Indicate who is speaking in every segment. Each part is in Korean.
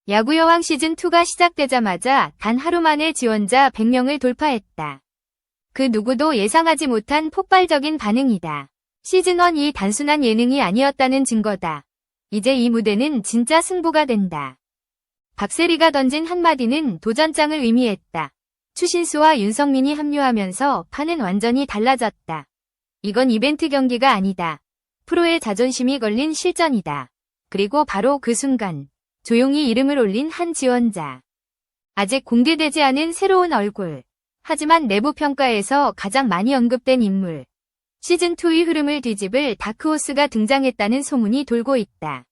Speaker 1: 야구여왕 시즌2가 시작되자마자 단 하루 만에 지원자 100명을 돌파했다. 그 누구도 예상하지 못한 폭발적인 반응이다. 시즌1이 단순한 예능이 아니었다는 증거다. 이제 이 무대는 진짜 승부가 된다. 박세리가 던진 한마디는 도전장을 의미했다. 추신수와 윤성민이 합류하면서 판은 완전히 달라졌다. 이건 이벤트 경기가 아니다. 프로의 자존심이 걸린 실전이다. 그리고 바로 그 순간 조용히 이름을 올린 한 지원자. 아직 공개되지 않은 새로운 얼굴. 하지만 내부 평가에서 가장 많이 언급된 인물. 시즌2의 흐름을 뒤집을 다크호스가 등장했다는 소문이 돌고 있다.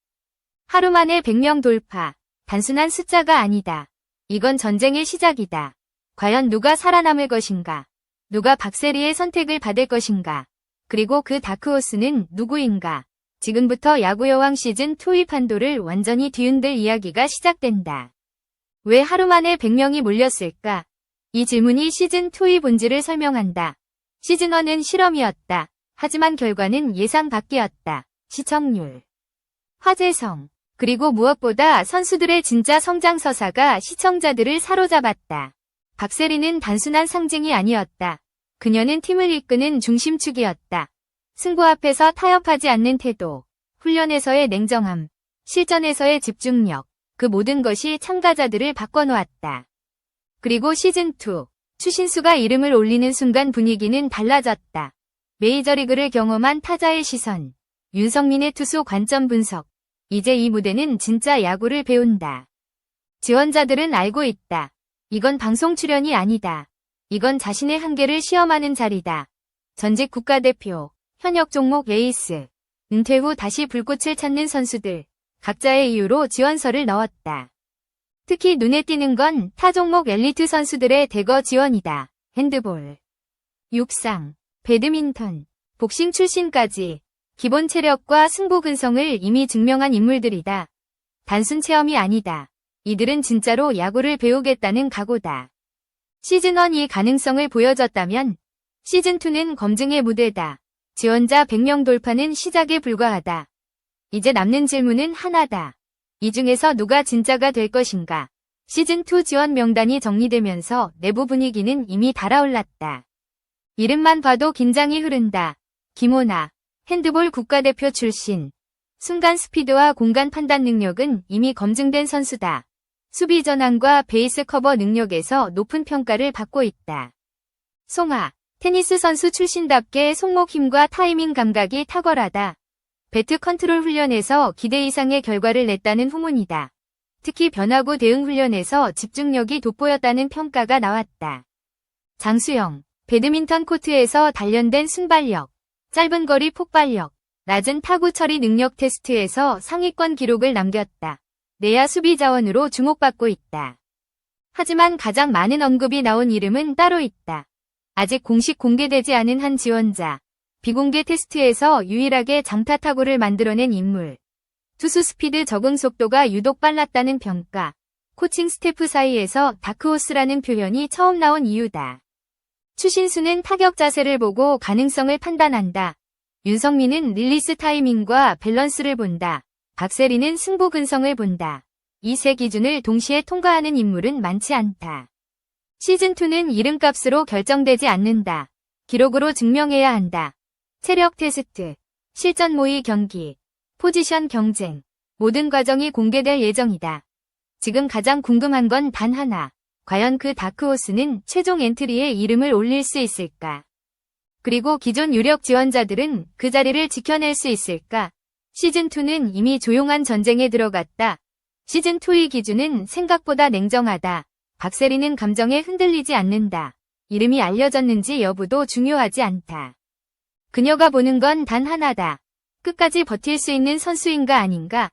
Speaker 1: 하루 만에 100명 돌파. 단순한 숫자가 아니다. 이건 전쟁의 시작이다. 과연 누가 살아남을 것인가? 누가 박세리의 선택을 받을 것인가? 그리고 그 다크호스는 누구인가? 지금부터 야구여왕 시즌2의 판도를 완전히 뒤흔들 이야기가 시작된다. 왜 하루 만에 100명이 몰렸을까? 이 질문이 시즌2의 본질을 설명한다. 시즌1은 실험이었다. 하지만 결과는 예상 밖이었다. 시청률, 화제성, 그리고 무엇보다 선수들의 진짜 성장서사가 시청자들을 사로잡았다. 박세리는 단순한 상징이 아니었다. 그녀는 팀을 이끄는 중심축이었다. 승부 앞에서 타협하지 않는 태도, 훈련에서의 냉정함, 실전에서의 집중력, 그 모든 것이 참가자들을 바꿔놓았다. 그리고 시즌2, 추신수가 이름을 올리는 순간 분위기는 달라졌다. 메이저리그를 경험한 타자의 시선, 윤성민의 투수 관점 분석, 이제 이 무대는 진짜 야구를 배운다. 지원자들은 알고 있다. 이건 방송 출연이 아니다. 이건 자신의 한계를 시험하는 자리다. 전직 국가대표, 현역 종목 에이스, 은퇴 후 다시 불꽃을 찾는 선수들, 각자의 이유로 지원서를 넣었다. 특히 눈에 띄는 건 타 종목 엘리트 선수들의 대거 지원이다. 핸드볼, 육상, 배드민턴, 복싱 출신까지 기본 체력과 승부 근성을 이미 증명한 인물들이다. 단순 체험이 아니다. 이들은 진짜로 야구를 배우겠다는 각오다. 시즌1이 가능성을 보여줬다면 시즌2는 검증의 무대다. 지원자 100명 돌파는 시작에 불과하다. 이제 남는 질문은 하나다. 이 중에서 누가 진짜가 될 것인가? 시즌2 지원 명단이 정리되면서 내부 분위기는 이미 달아올랐다. 이름만 봐도 긴장이 흐른다. 김호나, 핸드볼 국가대표 출신. 순간 스피드와 공간 판단 능력은 이미 검증된 선수다. 수비 전환과 베이스 커버 능력에서 높은 평가를 받고 있다. 송하, 테니스 선수 출신답게 손목 힘과 타이밍 감각이 탁월하다. 배트 컨트롤 훈련에서 기대 이상의 결과를 냈다는 후문이다. 특히 변화구 대응 훈련에서 집중력이 돋보였다는 평가가 나왔다. 장수영, 배드민턴 코트에서 단련된 순발력, 짧은 거리 폭발력, 낮은 타구 처리 능력 테스트에서 상위권 기록을 남겼다. 내야 수비 자원으로 주목받고 있다. 하지만 가장 많은 언급이 나온 이름은 따로 있다. 아직 공식 공개되지 않은 한 지원자. 비공개 테스트에서 유일하게 장타 타구를 만들어낸 인물. 투수 스피드 적응 속도가 유독 빨랐다는 평가. 코칭 스태프 사이에서 다크호스라는 표현이 처음 나온 이유다. 추신수는 타격 자세를 보고 가능성을 판단한다. 윤성민은 릴리스 타이밍과 밸런스를 본다. 박세리는 승부 근성을 본다. 이 세 기준을 동시에 통과하는 인물은 많지 않다. 시즌2는 이름값으로 결정되지 않는다. 기록으로 증명해야 한다. 체력 테스트, 실전 모의 경기, 포지션 경쟁, 모든 과정이 공개될 예정이다. 지금 가장 궁금한 건 단 하나. 과연 그 다크호스는 최종 엔트리에 이름을 올릴 수 있을까? 그리고 기존 유력 지원자들은 그 자리를 지켜낼 수 있을까? 시즌2는 이미 조용한 전쟁에 들어갔다. 시즌2의 기준은 생각보다 냉정하다. 박세리는 감정에 흔들리지 않는다. 이름이 알려졌는지 여부도 중요하지 않다. 그녀가 보는 건 단 하나다. 끝까지 버틸 수 있는 선수인가 아닌가?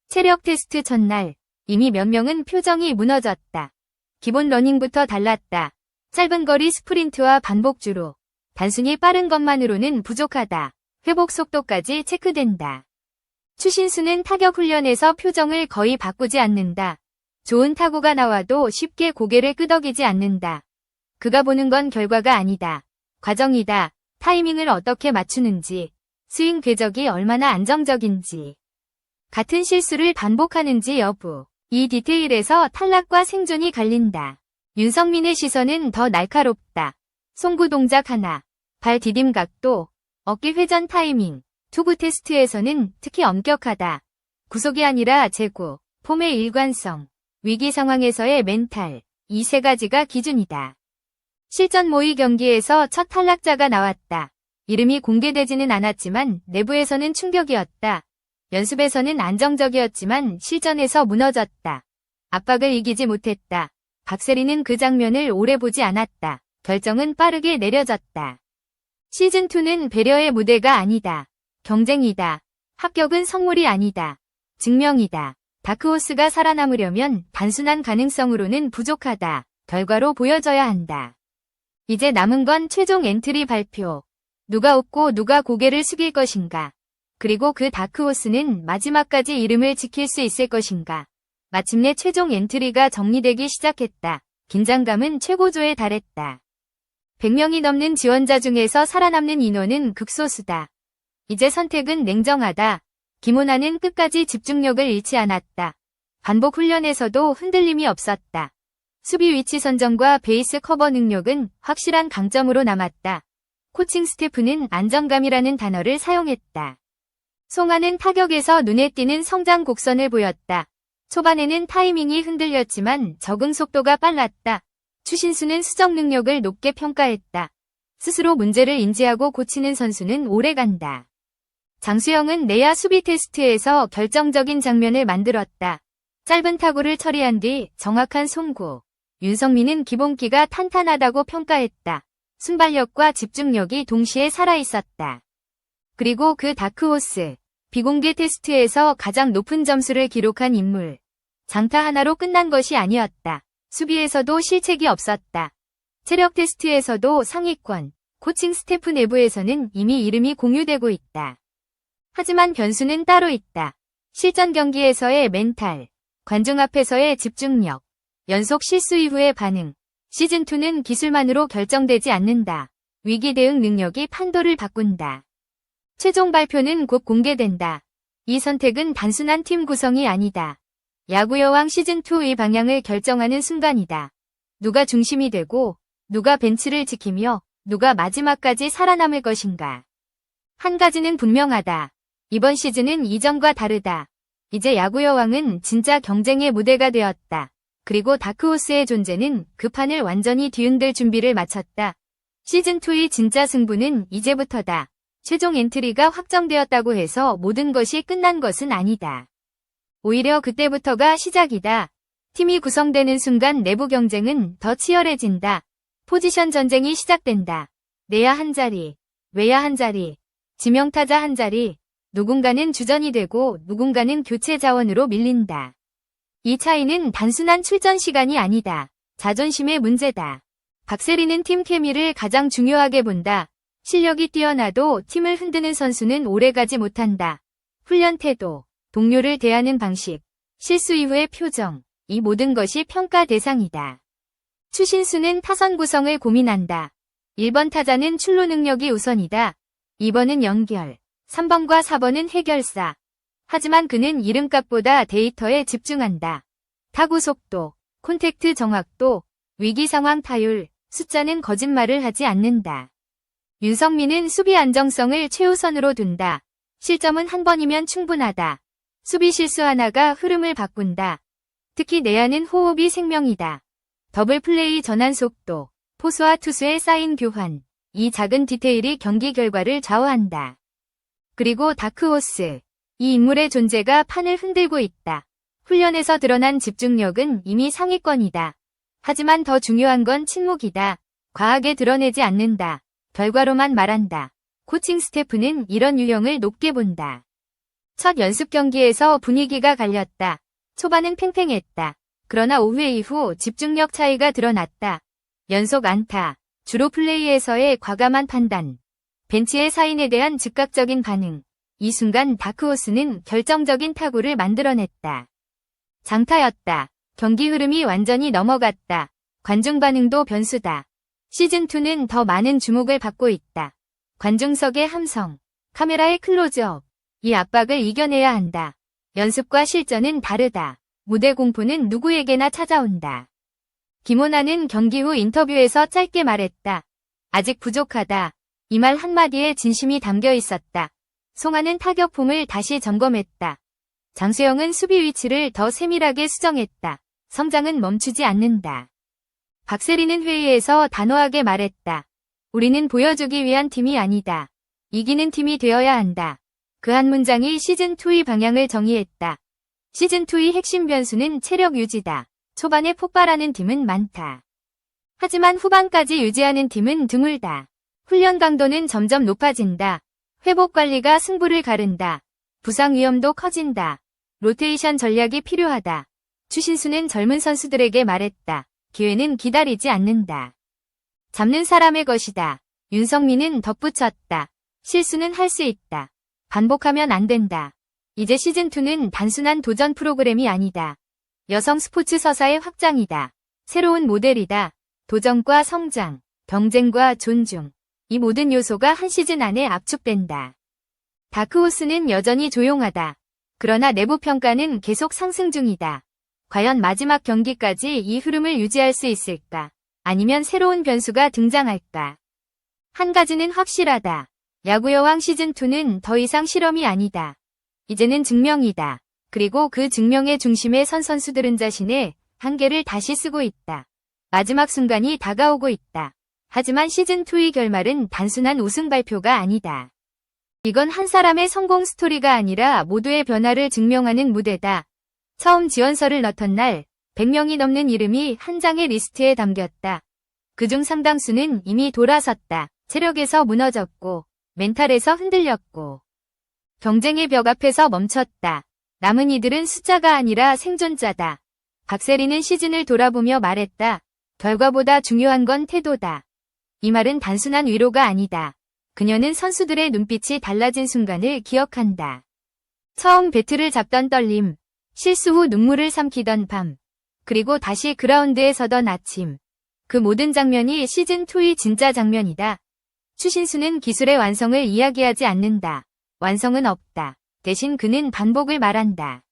Speaker 1: 체력 테스트 첫날, 이미 몇 명은 표정이 무너졌다. 기본 러닝부터 달랐다. 짧은 거리 스프린트와 반복주로. 단순히 빠른 것만으로는 부족하다. 회복 속도까지 체크된다. 추신수는 타격 훈련에서 표정을 거의 바꾸지 않는다. 좋은 타구가 나와도 쉽게 고개를 끄덕이지 않는다. 그가 보는 건 결과가 아니다. 과정이다. 타이밍을 어떻게 맞추는지, 스윙 궤적이 얼마나 안정적인지, 같은 실수를 반복하는지 여부. 이 디테일에서 탈락과 생존이 갈린다. 윤성민의 시선은 더 날카롭다. 송구 동작 하나, 발 디딤 각도, 어깨 회전 타이밍, 투구 테스트에서는 특히 엄격하다. 구속이 아니라 제구, 폼의 일관성, 위기 상황에서의 멘탈, 이 세 가지가 기준이다. 실전 모의 경기에서 첫 탈락자가 나왔다. 이름이 공개되지는 않았지만 내부에서는 충격이었다. 연습에서는 안정적이었지만 실전에서 무너졌다. 압박을 이기지 못했다. 박세리는 그 장면을 오래 보지 않았다. 결정은 빠르게 내려졌다. 시즌2는 배려의 무대가 아니다. 경쟁이다. 합격은 선물이 아니다. 증명이다. 다크호스가 살아남으려면 단순한 가능성으로는 부족하다. 결과로 보여져야 한다. 이제 남은 건 최종 엔트리 발표. 누가 웃고 누가 고개를 숙일 것인가. 그리고 그 다크호스는 마지막까지 이름을 지킬 수 있을 것인가. 마침내 최종 엔트리가 정리되기 시작했다. 긴장감은 최고조에 달했다. 100명이 넘는 지원자 중에서 살아남는 인원은 극소수다. 이제 선택은 냉정하다. 김호나는 끝까지 집중력을 잃지 않았다. 반복 훈련에서도 흔들림이 없었다. 수비 위치 선정과 베이스 커버 능력은 확실한 강점으로 남았다. 코칭 스태프는 안정감이라는 단어를 사용했다. 송하는 타격에서 눈에 띄는 성장 곡선을 보였다. 초반에는 타이밍이 흔들렸지만 적응 속도가 빨랐다. 추신수는 수적 능력을 높게 평가했다. 스스로 문제를 인지하고 고치는 선수는 오래간다. 장수영은 내야 수비 테스트에서 결정적인 장면을 만들었다. 짧은 타구를 처리한 뒤 정확한 송구. 윤성민은 기본기가 탄탄하다고 평가했다. 순발력과 집중력이 동시에 살아있었다. 그리고 그 다크호스. 비공개 테스트에서 가장 높은 점수를 기록한 인물. 장타 하나로 끝난 것이 아니었다. 수비에서도 실책이 없었다. 체력 테스트에서도 상위권. 코칭 스태프 내부에서는 이미 이름이 공유되고 있다. 하지만 변수는 따로 있다. 실전 경기에서의 멘탈. 관중 앞에서의 집중력. 연속 실수 이후의 반응. 시즌2는 기술만으로 결정되지 않는다. 위기 대응 능력이 판도를 바꾼다. 최종 발표는 곧 공개된다. 이 선택은 단순한 팀 구성이 아니다. 야구여왕 시즌2의 방향을 결정하는 순간이다. 누가 중심이 되고, 누가 벤치를 지키며, 누가 마지막까지 살아남을 것인가. 한 가지는 분명하다. 이번 시즌은 이전과 다르다. 이제 야구여왕은 진짜 경쟁의 무대가 되었다. 그리고 다크호스의 존재는 그 판을 완전히 뒤흔들 준비를 마쳤다. 시즌2의 진짜 승부는 이제부터다. 최종 엔트리가 확정되었다고 해서 모든 것이 끝난 것은 아니다. 오히려 그때부터가 시작이다. 팀이 구성되는 순간 내부 경쟁은 더 치열해진다. 포지션 전쟁이 시작된다. 내야 한 자리, 외야 한 자리, 지명타자 한 자리, 누군가는 주전이 되고 누군가는 교체 자원으로 밀린다. 이 차이는 단순한 출전 시간이 아니다. 자존심의 문제다. 박세리는 팀 케미를 가장 중요하게 본다. 실력이 뛰어나도 팀을 흔드는 선수는 오래가지 못한다. 훈련 태도, 동료를 대하는 방식, 실수 이후의 표정, 이 모든 것이 평가 대상이다. 추신수는 타선 구성을 고민한다. 1번 타자는 출루 능력이 우선이다. 2번은 연결, 3번과 4번은 해결사. 하지만 그는 이름값보다 데이터에 집중한다. 타구 속도, 콘택트 정확도, 위기 상황 타율, 숫자는 거짓말을 하지 않는다. 윤성민은 수비 안정성을 최우선으로 둔다. 실점은 한 번이면 충분하다. 수비 실수 하나가 흐름을 바꾼다. 특히 내야는 호흡이 생명이다. 더블 플레이 전환 속도, 포수와 투수의 사인 교환, 이 작은 디테일이 경기 결과를 좌우한다. 그리고 다크호스, 이 인물의 존재가 판을 흔들고 있다. 훈련에서 드러난 집중력은 이미 상위권이다. 하지만 더 중요한 건 침묵이다. 과하게 드러내지 않는다. 결과로만 말한다. 코칭 스태프는 이런 유형을 높게 본다. 첫 연습 경기에서 분위기가 갈렸다. 초반은 팽팽했다. 그러나 5회 이후 집중력 차이가 드러났다. 연속 안타, 주로 플레이에서의 과감한 판단, 벤치의 사인에 대한 즉각적인 반응. 이 순간 다크호스는 결정적인 타구를 만들어냈다. 장타였다. 경기 흐름이 완전히 넘어갔다. 관중 반응도 변수다. 시즌2는 더 많은 주목을 받고 있다. 관중석의 함성, 카메라의 클로즈업, 이 압박을 이겨내야 한다. 연습과 실전은 다르다. 무대 공포는 누구에게나 찾아온다. 김호나는 경기 후 인터뷰에서 짧게 말했다. 아직 부족하다. 이 말 한마디에 진심이 담겨 있었다. 송하는 타격폼을 다시 점검했다. 장수영은 수비 위치를 더 세밀하게 수정했다. 성장은 멈추지 않는다. 박세리는 회의에서 단호하게 말했다. 우리는 보여주기 위한 팀이 아니다. 이기는 팀이 되어야 한다. 그 한 문장이 시즌2의 방향을 정의했다. 시즌2의 핵심 변수는 체력 유지다. 초반에 폭발하는 팀은 많다. 하지만 후반까지 유지하는 팀은 드물다. 훈련 강도는 점점 높아진다. 회복 관리가 승부를 가른다. 부상 위험도 커진다. 로테이션 전략이 필요하다. 추신수는 젊은 선수들에게 말했다. 기회는 기다리지 않는다. 잡는 사람의 것이다. 윤성민은 덧붙였다. 실수는 할 수 있다. 반복하면 안 된다. 이제 시즌2는 단순한 도전 프로그램이 아니다. 여성 스포츠 서사의 확장이다. 새로운 모델이다. 도전과 성장, 경쟁과 존중. 이 모든 요소가 한 시즌 안에 압축된다. 다크호스는 여전히 조용하다. 그러나 내부 평가는 계속 상승 중이다. 과연 마지막 경기까지 이 흐름을 유지할 수 있을까? 아니면 새로운 변수가 등장할까? 한 가지는 확실하다. 야구여왕 시즌2는 더 이상 실험이 아니다. 이제는 증명이다. 그리고 그 증명의 중심에 선 선수들은 자신의 한계를 다시 쓰고 있다. 마지막 순간이 다가오고 있다. 하지만 시즌2의 결말은 단순한 우승 발표가 아니다. 이건 한 사람의 성공 스토리가 아니라 모두의 변화를 증명하는 무대다. 처음 지원서를 넣던 날 100명이 넘는 이름이 한 장의 리스트에 담겼다. 그중 상당수는 이미 돌아섰다. 체력에서 무너졌고 멘탈에서 흔들렸고 경쟁의 벽 앞에서 멈췄다. 남은 이들은 숫자가 아니라 생존자다. 박세리는 시즌을 돌아보며 말했다. 결과보다 중요한 건 태도다. 이 말은 단순한 위로가 아니다. 그녀는 선수들의 눈빛이 달라진 순간을 기억한다. 처음 배트를 잡던 떨림, 실수 후 눈물을 삼키던 밤, 그리고 다시 그라운드에 서던 아침. 그 모든 장면이 시즌2의 진짜 장면이다. 추신수는 기술의 완성을 이야기하지 않는다. 완성은 없다. 대신 그는 반복을 말한다.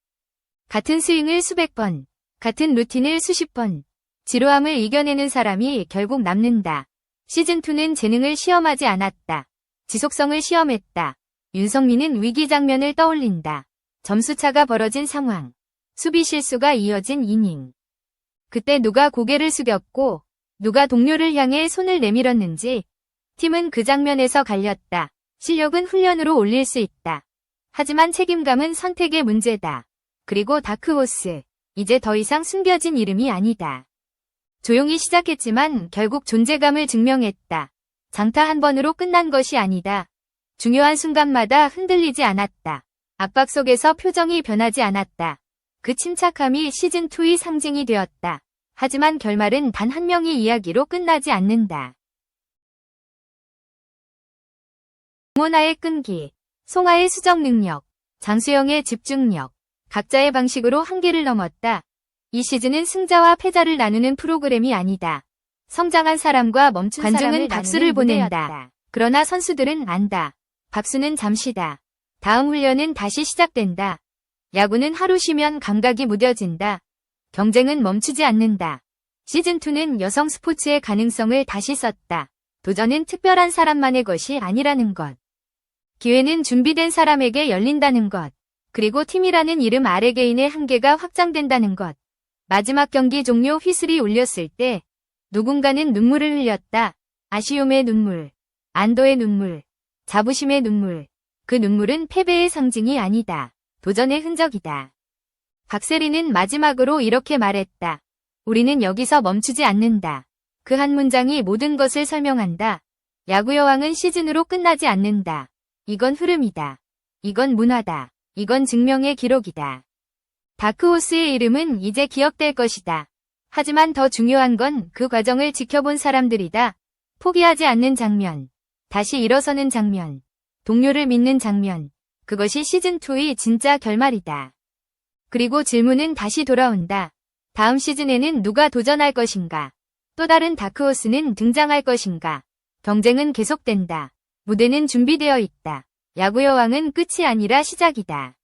Speaker 1: 같은 스윙을 수백 번, 같은 루틴을 수십 번, 지루함을 이겨내는 사람이 결국 남는다. 시즌2는 재능을 시험하지 않았다. 지속성을 시험했다. 윤성민은 위기 장면을 떠올린다. 점수차가 벌어진 상황. 수비 실수가 이어진 이닝. 그때 누가 고개를 숙였고 누가 동료를 향해 손을 내밀었는지 팀은 그 장면에서 갈렸다. 실력은 훈련으로 올릴 수 있다. 하지만 책임감은 선택의 문제다. 그리고 다크호스. 이제 더 이상 숨겨진 이름이 아니다. 조용히 시작했지만 결국 존재감을 증명했다. 장타 한 번으로 끝난 것이 아니다. 중요한 순간마다 흔들리지 않았다. 압박 속에서 표정이 변하지 않았다. 그 침착함이 시즌2의 상징이 되었다. 하지만 결말은 단 한 명의 이야기로 끝나지 않는다. 김호나의 끈기, 송하의 수정 능력, 장수영의 집중력, 각자의 방식으로 한계를 넘었다. 이 시즌은 승자와 패자를 나누는 프로그램이 아니다. 성장한 사람과 멈춘 관중은 박수를 보낸다. 그러나 선수들은 안다. 박수는 잠시다. 다음 훈련은 다시 시작된다. 야구는 하루 쉬면 감각이 무뎌진다. 경쟁은 멈추지 않는다. 시즌2는 여성 스포츠의 가능성을 다시 썼다. 도전은 특별한 사람만의 것이 아니라는 것. 기회는 준비된 사람에게 열린다는 것. 그리고 팀이라는 이름 아래 개인의 한계가 확장된다는 것. 마지막 경기 종료 휘슬이 울렸을 때 누군가는 눈물을 흘렸다. 아쉬움의 눈물, 안도의 눈물, 자부심의 눈물. 그 눈물은 패배의 상징이 아니다. 도전의 흔적이다. 박세리는 마지막으로 이렇게 말했다. 우리는 여기서 멈추지 않는다. 그 한 문장이 모든 것을 설명한다. 야구여왕은 시즌으로 끝나지 않는다. 이건 흐름이다. 이건 문화다. 이건 증명의 기록이다. 다크호스의 이름은 이제 기억될 것이다. 하지만 더 중요한 건 그 과정을 지켜본 사람들이다. 포기하지 않는 장면, 다시 일어서는 장면, 동료를 믿는 장면. 그것이 시즌2의 진짜 결말이다. 그리고 질문은 다시 돌아온다. 다음 시즌에는 누가 도전할 것인가? 또 다른 다크호스는 등장할 것인가? 경쟁은 계속된다. 무대는 준비되어 있다. 야구여왕은 끝이 아니라 시작이다.